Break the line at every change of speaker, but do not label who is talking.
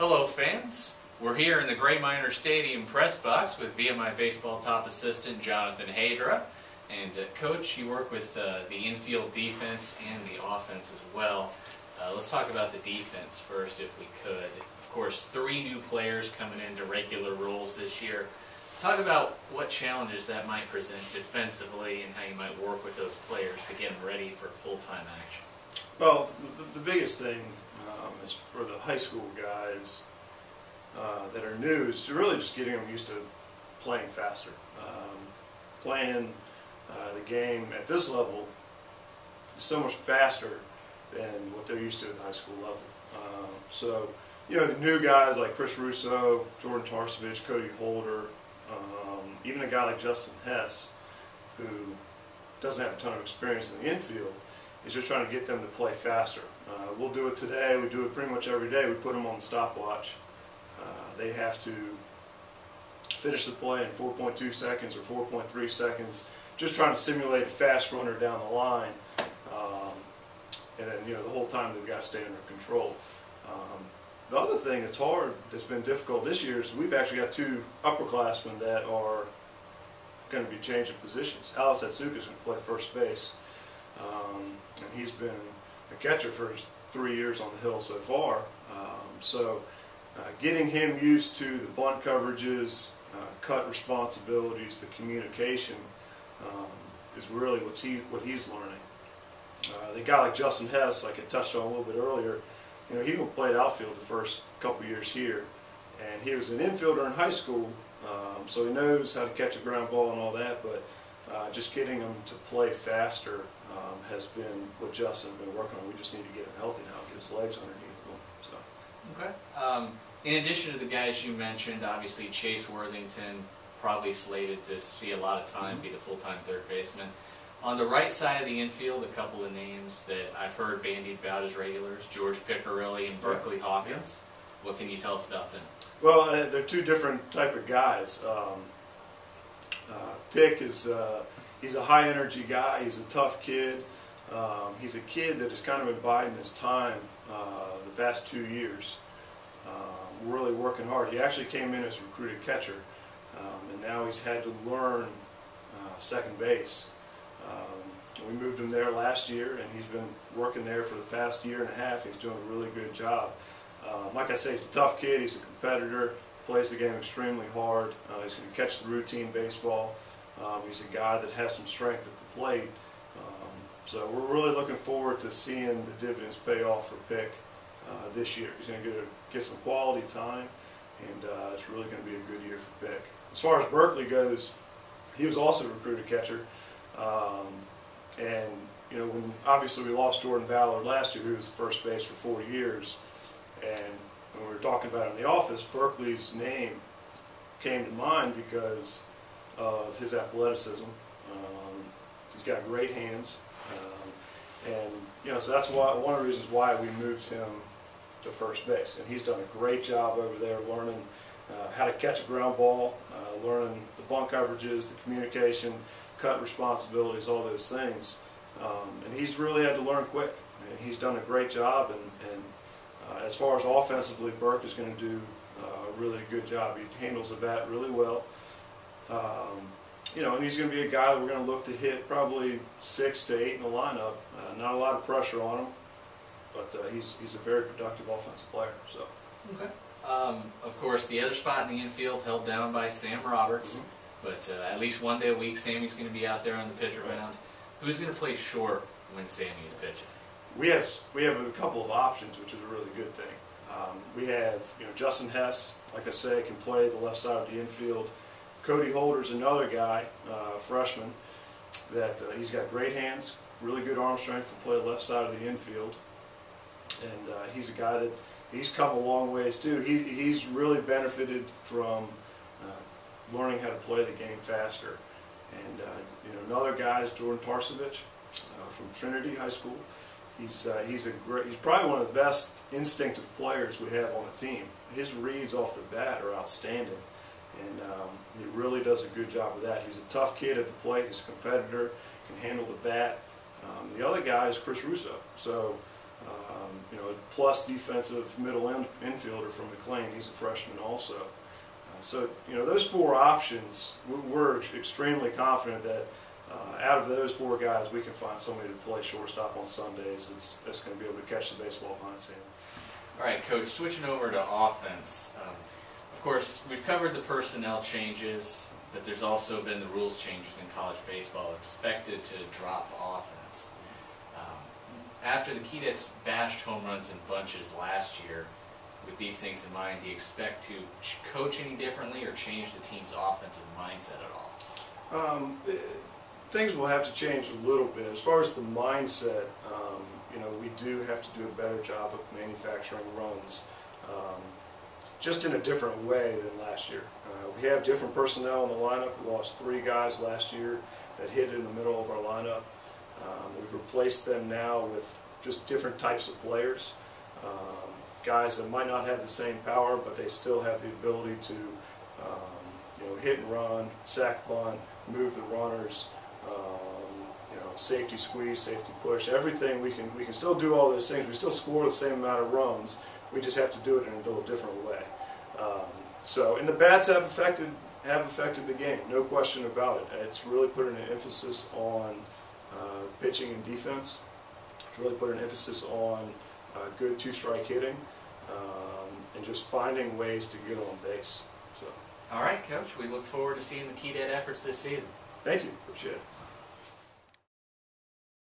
Hello fans, we're here in the Gray Minor Stadium press box with VMI Baseball top assistant Jonathan Hadra. And Coach, you work with the infield defense and the offense as well. Let's talk about the defense first if we could. Of course, 3 new players coming into regular roles this year. Talk about what challenges that might present defensively and how you might work with those players to get them ready for full-time action.
Well, the biggest thing is for the high school guys that are new is really just getting them used to playing faster. Playing the game at this level is so much faster than what they're used to at the high school level. So, you know, the new guys like Chris Russo, Jordan Tarsevich, Cody Holder, even a guy like Justin Hess, who doesn't have a ton of experience in the infield, is just trying to get them to play faster. We'll do it today, we do it pretty much every day. We put them on the stopwatch. They have to finish the play in 4.2 seconds or 4.3 seconds, just trying to simulate a fast runner down the line. And then, you know, the whole time they've got to stay under control. The other thing that's hard, that's been difficult this year, is we've actually got 2 upperclassmen that are going to be changing positions. Alex Atsuka is going to play first base, and he's been a catcher for 3 years on the Hill so far. Getting him used to the bunt coverages, cut responsibilities, the communication is really what he's learning. The guy like Justin Hess, like I touched on a little bit earlier, you know, he played outfield the first couple years here, and he was an infielder in high school, so he knows how to catch a ground ball and all that, but just getting him to play faster has been what Justin's been working on. We just need to get him healthy now, get his legs underneath him. So.
Okay. In addition to the guys you mentioned, obviously Chase Worthington probably slated to see a lot of time, be the full-time third baseman. On the right side of the infield, a couple of names that I've heard bandied about as regulars, George Piccirilli and Berkeley Hawkins. Yeah. What can you tell us about them?
Well, they're 2 different type of guys. Pick is he's a high-energy guy. He's a tough kid. He's a kid that has kind of been biding his time the past 2 years. Really working hard. He actually came in as a recruited catcher, and now he's had to learn second base. We moved him there last year, and he's been working there for the past year and a half. He's doing a really good job. Like I say, he's a tough kid. He's a competitor. Plays the game extremely hard. He's going to catch the routine baseball. He's a guy that has some strength at the plate. So we're really looking forward to seeing the dividends pay off for Pick this year. He's going to get some quality time, and it's really going to be a good year for Pick. As far as Berkeley goes, he was also a recruited catcher. And, you know, obviously we lost Jordan Ballard last year, who was first base for 4 years. And when we were talking about it in the office, Berkeley's name came to mind because of his athleticism. He's got great hands. And, you know, so that's one of the reasons why we moved him to first base. And he's done a great job over there learning how to catch a ground ball, learning the bunt coverages, the communication, cut responsibilities, all those things. And he's really had to learn quick. And he's done a great job, and as far as offensively, Burke is going to do a really good job. He handles the bat really well. You know, and he's going to be a guy that we're going to look to hit probably 6 to 8 in the lineup. Not a lot of pressure on him, but he's a very productive offensive player. So.
Okay. Of course, the other spot in the infield held down by Sam Roberts. Mm-hmm. But at least one day a week, Sammy's going to be out there on the pitcher mound. Who's going to play short when Sammy is pitching?
We have a couple of options, which is a really good thing. We have, you know, Justin Hess, like I say, can play the left side of the infield. Cody Holder's another guy, freshman, that he's got great hands, really good arm strength to play the left side of the infield. And he's a guy that he's come a long ways too. He's really benefited from learning how to play the game faster. And you know, another guy is Jordan Tarsevich from Trinity High School. He's probably one of the best instinctive players we have on the team. His reads off the bat are outstanding, and he really does a good job with that. He's a tough kid at the plate. He's a competitor, can handle the bat. The other guy is Chris Russo. So You know, plus defensive middle infielder from McLean. He's a freshman also. So, you know, those four options, we're extremely confident that out of those four guys, we can find somebody to play shortstop on Sundays that's going to be able to catch the baseball behind the scene.
All right, Coach, switching over to offense. Of course, we've covered the personnel changes, but there's also been the rules changes in college baseball expected to drop offense. After the Keydets bashed home runs in bunches last year, with these things in mind, do you expect to coach any differently or change the team's offensive mindset at all?
Things will have to change a little bit. As far as the mindset, you know, we do have to do a better job of manufacturing runs, just in a different way than last year. We have different personnel in the lineup. We lost 3 guys last year that hit in the middle of our lineup. We've replaced them now with just different types of players. Guys that might not have the same power, but they still have the ability to, you know, hit and run, sack bunt, move the runners, you know, safety squeeze, safety push, everything. We can still do all those things. We still score the same amount of runs. We just have to do it in a little different way. And the bats have affected the game, no question about it. It's really put an emphasis on pitching and defense. It's really put an emphasis on good two-strike hitting, and just finding ways to get on base. So.
All right, Coach. We look forward to seeing the Keydet efforts this season.
Thank you. Appreciate it.